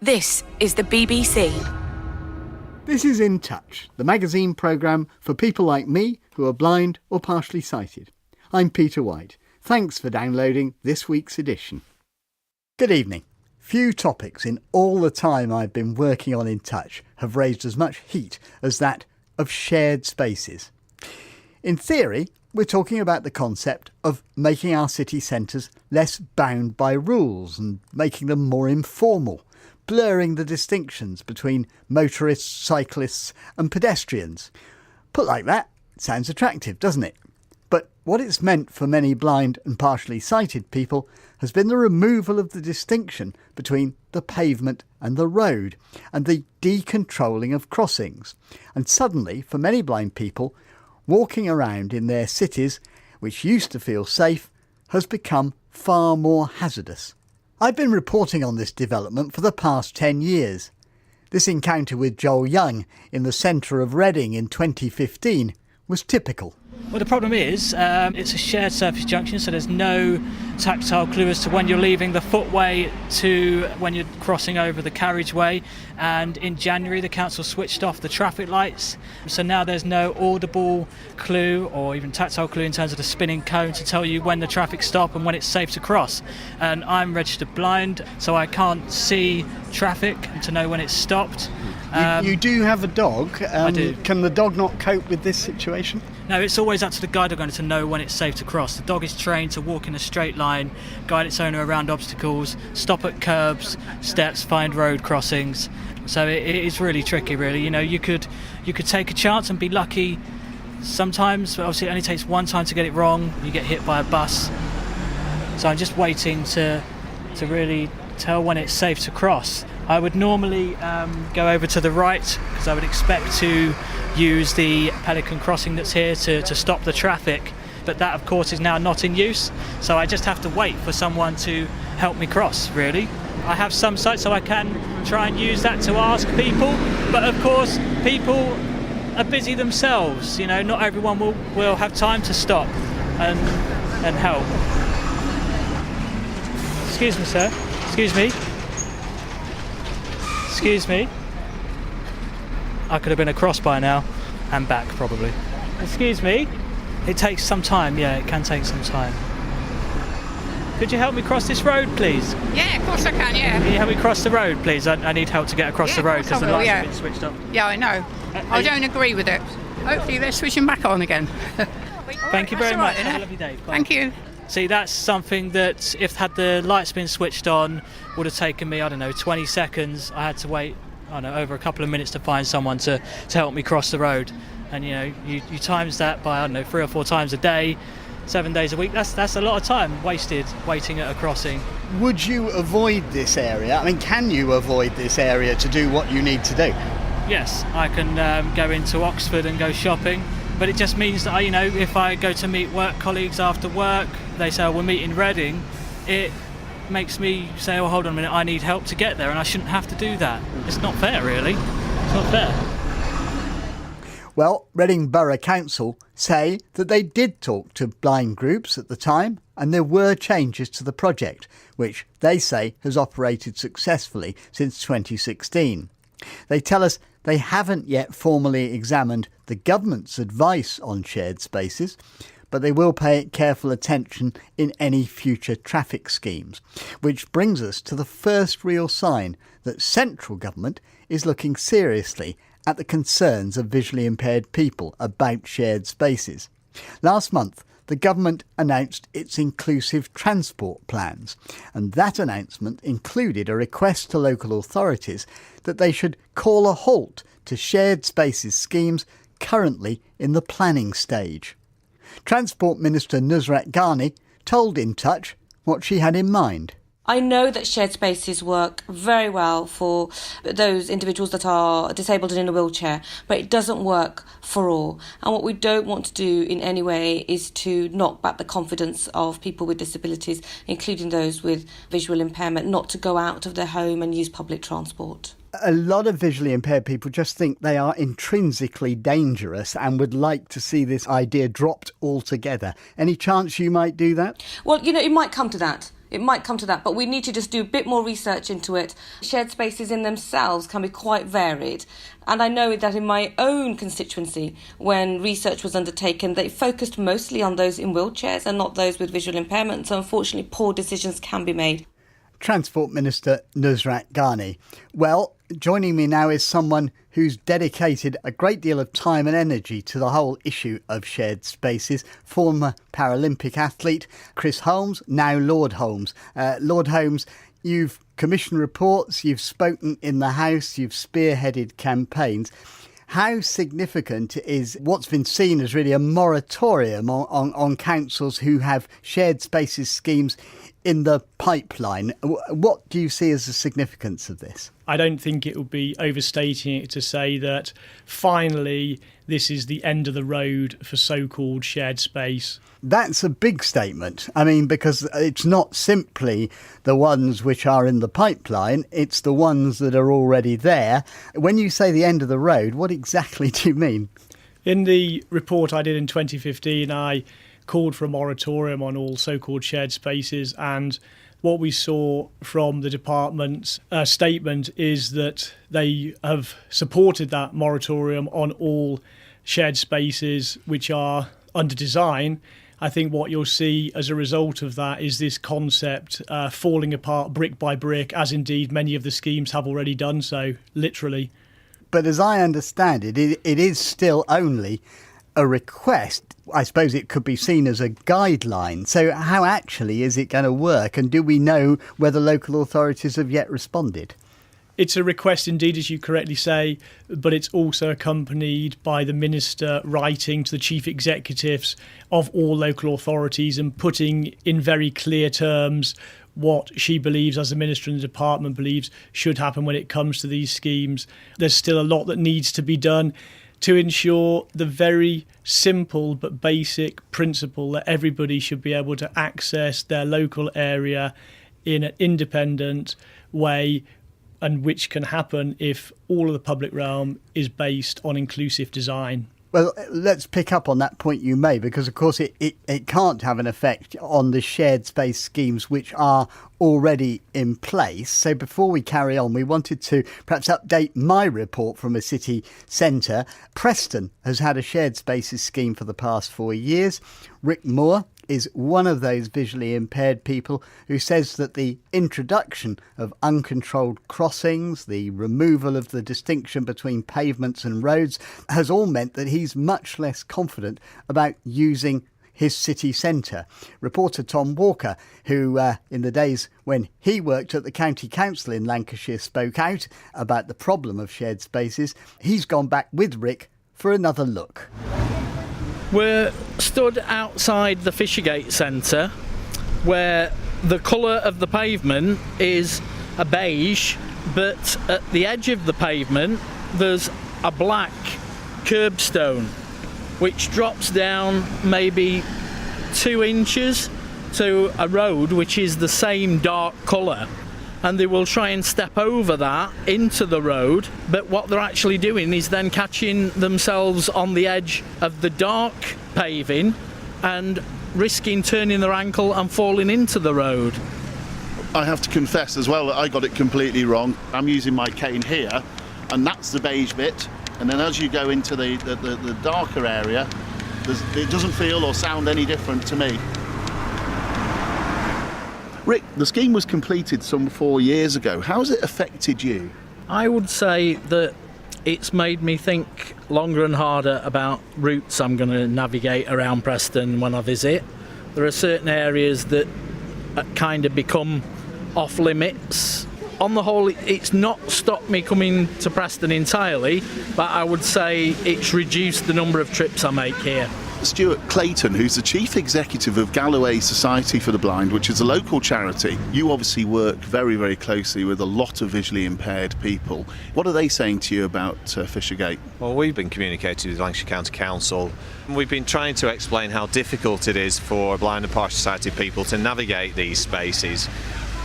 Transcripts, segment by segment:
This is the BBC. This is InTouch, the magazine programme for people like me who are blind or partially sighted. I'm Peter White. Thanks for downloading this week's edition. Good evening. Few topics in all the time I've been working on InTouch have raised as much heat as that of shared spaces. In theory, we're talking about the concept of making our city centres less bound by rules and making them more informal, blurring the distinctions between motorists, cyclists and pedestrians. Put like that, it sounds attractive, doesn't it? But what it's meant for many blind and partially sighted people has been the removal of the distinction between the pavement and the road and the decontrolling of crossings. And suddenly, for many blind people, walking around in their cities, which used to feel safe, has become far more hazardous. I've been reporting on this development for the past 10 years. This encounter with Joel Young in the centre of Reading in 2015 was typical. Well, the problem is it's a shared surface junction, so there's no tactile clue as to when you're leaving the footway to when you're crossing over the carriageway. And in January, the council switched off the traffic lights. So now there's no audible clue or even tactile clue in terms of the spinning cone to tell you when the traffic stop and when it's safe to cross. And I'm registered blind, so I can't see traffic to know when it's stopped. You do have a dog. I do. Can the dog not cope with this situation? No, it's always up to the guide dog owner to know when it's safe to cross. The dog is trained to walk in a straight line, guide its owner around obstacles, stop at curbs, steps, find road crossings. So it is really tricky, really. You know, you could take a chance and be lucky sometimes, but obviously it only takes one time to get it wrong. You get hit by a bus. So I'm just waiting to really tell when it's safe to cross. I would normally go over to the right because I would expect to use the Pelican crossing that's here to stop the traffic, but that of course is now not in use, so I just have to wait for someone to help me cross, really. I have some sight, so I can try and use that to ask people, but of course people are busy themselves, you know, not everyone will have time to stop and help. Excuse me, sir. Excuse me. Excuse me. I could have been across by now and back probably. Excuse me. It takes some time, yeah, it can take some time. Could you help me cross this road, please? Yeah, of course I can, yeah. Can you help me cross the road, please? I need help to get across the road because the lights have been switched off. Yeah, I know. I don't agree with it. Hopefully they're switching back on again. Thank you very much. Right, have a lovely day. Bye. Thank you. See, that's something that if had the lights been switched on would have taken me, 20 seconds. I had to wait, over a couple of minutes to find someone to help me cross the road. And, you times that by, 3 or 4 times a day, 7 days a week. That's a lot of time wasted waiting at a crossing. Would you avoid this area? I mean, can you avoid this area to do what you need to do? Yes, I can go into Oxford and go shopping. But it just means that, if I go to meet work colleagues after work, they say, we'll meet in Reading, it makes me say, hold on a minute, I need help to get there, and I shouldn't have to do that. It's not fair, really. It's not fair. Well, Reading Borough Council say that they did talk to blind groups at the time, and there were changes to the project, which they say has operated successfully since 2016. They tell us they haven't yet formally examined the government's advice on shared spaces, but they will pay careful attention in any future traffic schemes. Which brings us to the first real sign that central government is looking seriously at the concerns of visually impaired people about shared spaces. Last month, the government announced its inclusive transport plans, and that announcement included a request to local authorities that they should call a halt to shared spaces schemes currently in the planning stage. Transport Minister Nusrat Ghani told InTouch what she had in mind. I know that shared spaces work very well for those individuals that are disabled and in a wheelchair, but it doesn't work for all. And what we don't want to do in any way is to knock back the confidence of people with disabilities, including those with visual impairment, not to go out of their home and use public transport. A lot of visually impaired people just think they are intrinsically dangerous and would like to see this idea dropped altogether. Any chance you might do that? Well, it might come to that. it might come to that, but we need to just do a bit more research into it. Shared spaces in themselves can be quite varied. And I know that in my own constituency, when research was undertaken, they focused mostly on those in wheelchairs and not those with visual impairment. So unfortunately, poor decisions can be made. Transport Minister Nusrat Ghani. Well, joining me now is someone who's dedicated a great deal of time and energy to the whole issue of shared spaces, former Paralympic athlete Chris Holmes, now Lord Holmes. Lord Holmes, you've commissioned reports, you've spoken in the House, you've spearheaded campaigns. How significant is what's been seen as really a moratorium on councils who have shared spaces schemes in the pipeline? What do you see as the significance of this? I don't think it would be overstating it to say that finally this is the end of the road for so-called shared space. That's a big statement. I mean, because it's not simply the ones which are in the pipeline, it's the ones that are already there. When you say the end of the road, what exactly do you mean? In the report I did in 2015, I called for a moratorium on all so-called shared spaces, and what we saw from the department's statement is that they have supported that moratorium on all shared spaces which are under design. I think what you'll see as a result of that is this concept falling apart brick by brick, as indeed many of the schemes have already done so, literally. But as I understand it, it is still only a request. I suppose it could be seen as a guideline. So how actually is it going to work? And do we know whether local authorities have yet responded? It's a request indeed, as you correctly say, but it's also accompanied by the Minister writing to the chief executives of all local authorities and putting in very clear terms what she believes, as the Minister and the Department believes, should happen when it comes to these schemes. There's still a lot that needs to be done to ensure the very simple but basic principle that everybody should be able to access their local area in an independent way, and which can happen if all of the public realm is based on inclusive design. Well, let's pick up on that point you made, because of course it can't have an effect on the shared space schemes which are already in place. So before we carry on, we wanted to perhaps update my report from a city centre. Preston has had a shared spaces scheme for the past 4 years. Rick Moore is one of those visually impaired people who says that the introduction of uncontrolled crossings, the removal of the distinction between pavements and roads, has all meant that he's much less confident about using his city centre. Reporter Tom Walker, who in the days when he worked at the county council in Lancashire spoke out about the problem of shared spaces, he's gone back with Rick for another look. We're stood outside the Fishergate Centre, where the colour of the pavement is a beige, but at the edge of the pavement there's a black curbstone which drops down maybe 2 inches to a road which is the same dark colour. And they will try and step over that into the road, but what they're actually doing is then catching themselves on the edge of the dark paving and risking turning their ankle and falling into the road. I have to confess as well that I got it completely wrong. I'm using my cane here, and that's the beige bit, and then as you go into the darker area, it doesn't feel or sound any different to me. Rick, the scheme was completed some 4 years ago. How has it affected you? I would say that it's made me think longer and harder about routes I'm going to navigate around Preston when I visit. There are certain areas that kind of become off limits. On the whole, it's not stopped me coming to Preston entirely, but I would say it's reduced the number of trips I make here. Stewart, Clayton, who's the Chief Executive of Galloway Society for the Blind, which is a local charity. You obviously work very, very closely with a lot of visually impaired people. What are they saying to you about Fishergate? Well, we've been communicating with Lancashire County Council. We've been trying to explain how difficult it is for blind and partially sighted people to navigate these spaces.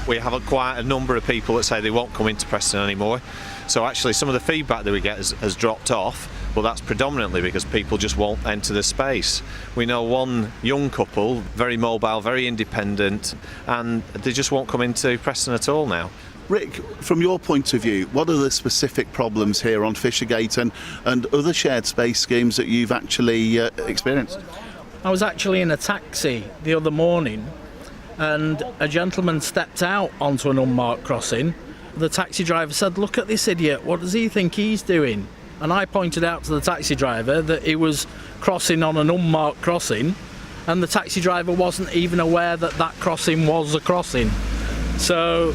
We have quite a number of people that say they won't come into Preston anymore. So actually some of the feedback that we get has dropped off, but that's predominantly because people just won't enter the space. We know one young couple, very mobile, very independent, and they just won't come into Preston at all now. Rick, from your point of view, what are the specific problems here on Fishergate and other shared space schemes that you've actually experienced? I was actually in a taxi the other morning and a gentleman stepped out onto an unmarked crossing. The taxi driver said, "Look at this idiot, what does he think he's doing?" And I pointed out to the taxi driver that he was crossing on an unmarked crossing, and the taxi driver wasn't even aware that that crossing was a crossing. So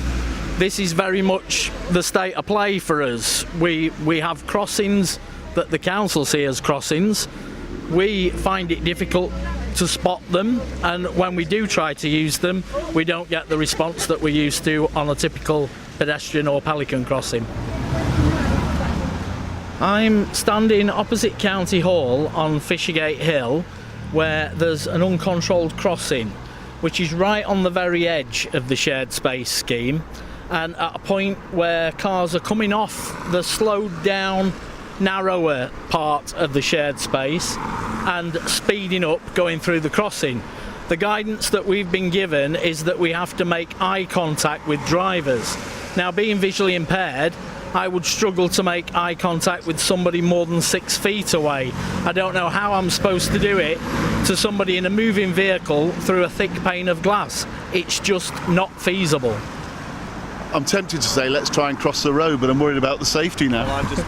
this is very much the state of play for us. We have crossings that the council see as crossings. We find it difficult to spot them, and when we do try to use them, we don't get the response that we're used to on a typical pedestrian or pelican crossing. I'm standing opposite County Hall on Fishergate Hill, where there's an uncontrolled crossing, which is right on the very edge of the shared space scheme, and at a point where cars are coming off the slowed down, narrower part of the shared space and speeding up going through the crossing. The guidance that we've been given is that we have to make eye contact with drivers. Now, being visually impaired, I would struggle to make eye contact with somebody more than 6 feet away. I don't know how I'm supposed to do it to somebody in a moving vehicle through a thick pane of glass. It's just not feasible. I'm tempted to say let's try and cross the road, but I'm worried about the safety now. Well, I've just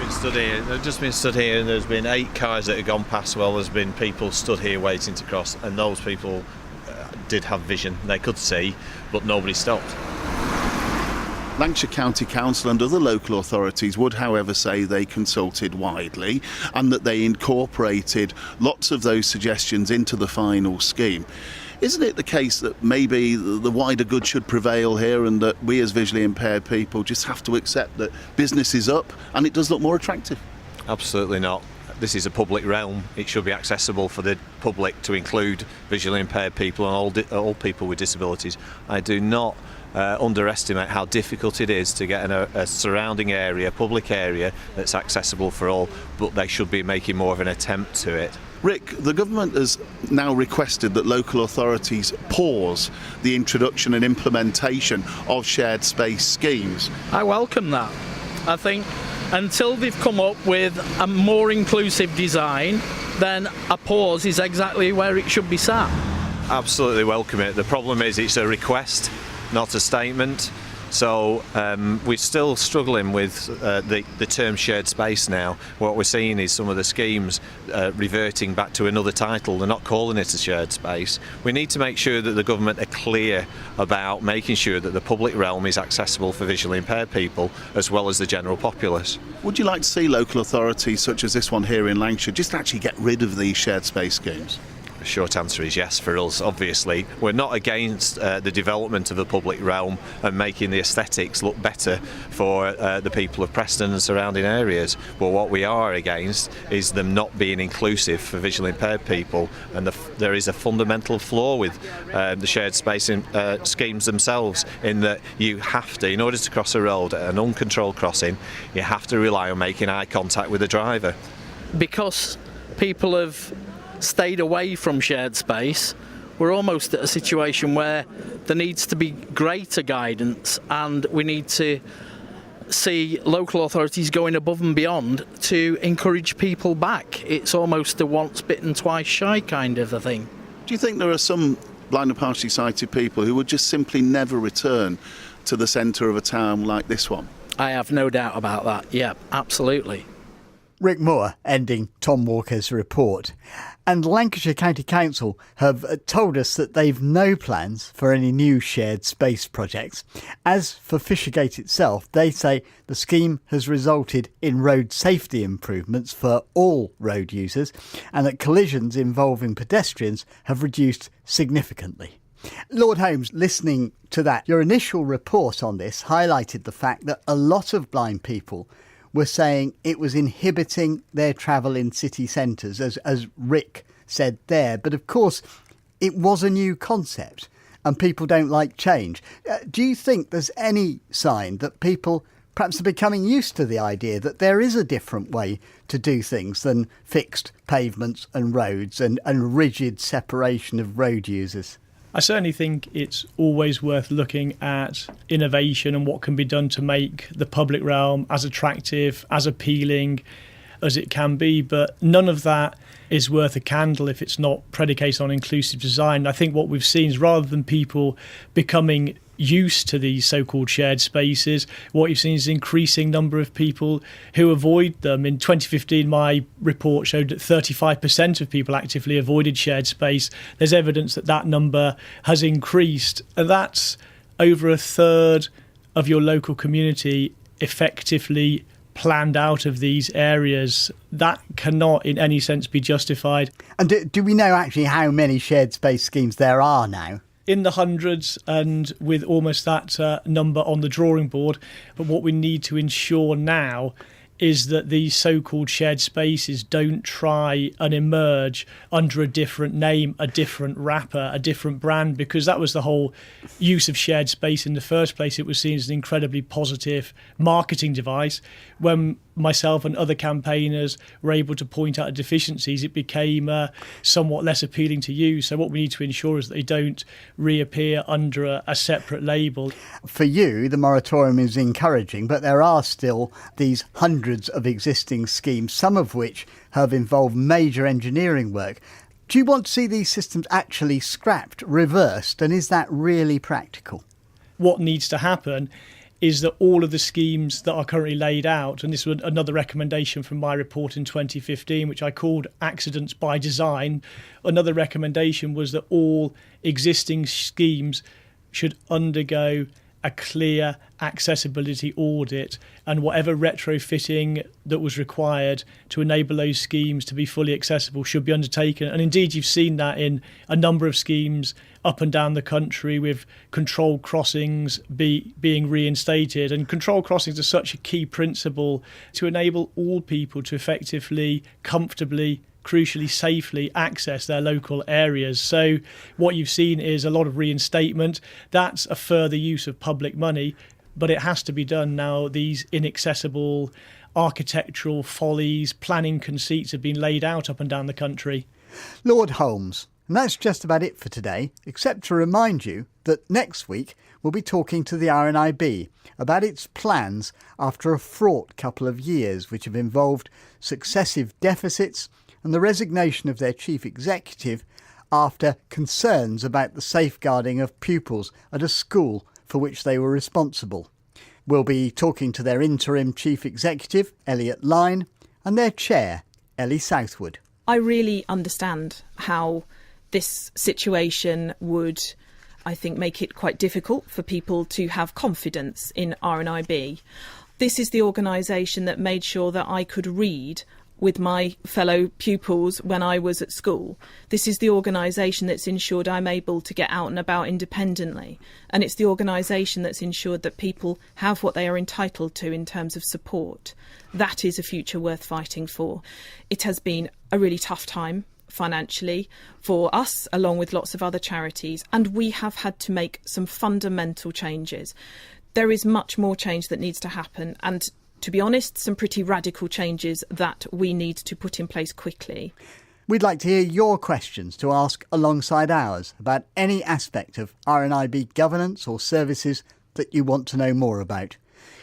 been stood here and there's been 8 cars that have gone past. Well, there's been people stood here waiting to cross, and those people did have vision. They could see, but nobody stopped. Lancashire County Council and other local authorities would, however, say they consulted widely and that they incorporated lots of those suggestions into the final scheme. Isn't it the case that maybe the wider good should prevail here, and that we as visually impaired people just have to accept that business is up and it does look more attractive? Absolutely not. This is a public realm. It should be accessible for the public, to include visually impaired people and all people with disabilities. I do not underestimate how difficult it is to get a surrounding area, public area, that's accessible for all, but they should be making more of an attempt to it. Rick, the government has now requested that local authorities pause the introduction and implementation of shared space schemes. I welcome that. I think until they've come up with a more inclusive design, then a pause is exactly where it should be sat. Absolutely welcome it. The problem is it's a request, not a statement. So we're still struggling with the term shared space now. What we're seeing is some of the schemes reverting back to another title. They're not calling it a shared space. We need to make sure that the government are clear about making sure that the public realm is accessible for visually impaired people as well as the general populace. Would you like to see local authorities such as this one here in Lancashire just actually get rid of these shared space schemes? The short answer is yes for us, obviously. We're not against the development of the public realm and making the aesthetics look better for the people of Preston and surrounding areas. But what we are against is them not being inclusive for visually impaired people. And there is a fundamental flaw with the shared space schemes themselves, in that you have to, in order to cross a road at an uncontrolled crossing, you have to rely on making eye contact with the driver. Because people have stayed away from shared space, we're almost at a situation where there needs to be greater guidance, and we need to see local authorities going above and beyond to encourage people back. It's almost a once bitten, twice shy kind of a thing. Do you think there are some blind and partially sighted people who would just simply never return to the centre of a town like this one? I have no doubt about that, yeah, absolutely. Rick Moore ending Tom Walker's report. And Lancashire County Council have told us that they've no plans for any new shared space projects. As for Fishergate itself, they say the scheme has resulted in road safety improvements for all road users, and that collisions involving pedestrians have reduced significantly. Lord Holmes, listening to that, your initial report on this highlighted the fact that a lot of blind people were saying it was inhibiting their travel in city centres, as Rick said there. But of course, it was a new concept. and people don't like change. Do you think there's any sign that people perhaps are becoming used to the idea that there is a different way to do things than fixed pavements and roads and rigid separation of road users? I certainly think it's always worth looking at innovation and what can be done to make the public realm as attractive, as appealing as it can be, but none of that is worth a candle if it's not predicated on inclusive design. I think what we've seen is rather than people becoming used to these so-called shared spaces, what you've seen is an increasing number of people who avoid them. In 2015, my report showed that 35% of people actively avoided shared space. There's evidence that that number has increased, and that's over a third of your local community effectively planned out of these areas. That cannot in any sense be justified. And do we know actually how many shared space schemes there are now? In the hundreds, and with almost that number on the drawing board. But what we need to ensure now is that these so-called shared spaces don't try and emerge under a different name, a different wrapper, a different brand, because that was the whole use of shared space in the first place. It was seen as an incredibly positive marketing device. When myself and other campaigners were able to point out deficiencies, it became somewhat less appealing to use. So what we need to ensure is that they don't reappear under a separate label. For you, the moratorium is encouraging, but there are still these hundreds of existing schemes, some of which have involved major engineering work. Do you want to see these systems actually scrapped, reversed, and is that really practical? What needs to happen is that all of the schemes that are currently laid out, and this was another recommendation from my report in 2015, which I called Accidents by Design, another recommendation was that all existing schemes should undergo a clear accessibility audit, and whatever retrofitting that was required to enable those schemes to be fully accessible should be undertaken. And indeed, you've seen that in a number of schemes up and down the country, with controlled crossings being reinstated. And controlled crossings are such a key principle to enable all people to effectively, comfortably, crucially, safely access their local areas. So what you've seen is a lot of reinstatement. That's a further use of public money, but it has to be done now. These inaccessible architectural follies, planning conceits have been laid out up and down the country. Lord Holmes. And that's just about it for today, except to remind you that next week we'll be talking to the RNIB about its plans after a fraught couple of years, which have involved successive deficits and the resignation of their chief executive after concerns about the safeguarding of pupils at a school for which they were responsible. We'll be talking to their interim chief executive, Elliot Lyne, and their chair, Ellie Southwood. I really understand how this situation would, I think, make it quite difficult for people to have confidence in RNIB. This is the organisation that made sure that I could read with my fellow pupils when I was at school. This is the organisation that's ensured I'm able to get out and about independently. And it's the organisation that's ensured that people have what they are entitled to in terms of support. That is a future worth fighting for. It has been a really tough time financially for us, along with lots of other charities, and we have had to make some fundamental changes. There is much more change that needs to happen, and to be honest, some pretty radical changes that we need to put in place quickly. We'd like to hear your questions to ask alongside ours about any aspect of RNIB governance or services that you want to know more about.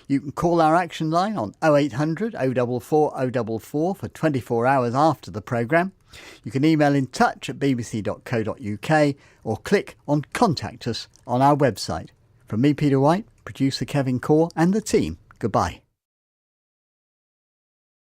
You can call our action line on 0800 044 044 for 24 hours after the programme. You can email intouch@bbc.co.uk or click on Contact Us on our website. From me, Peter White, producer Kevin Core and the team, goodbye.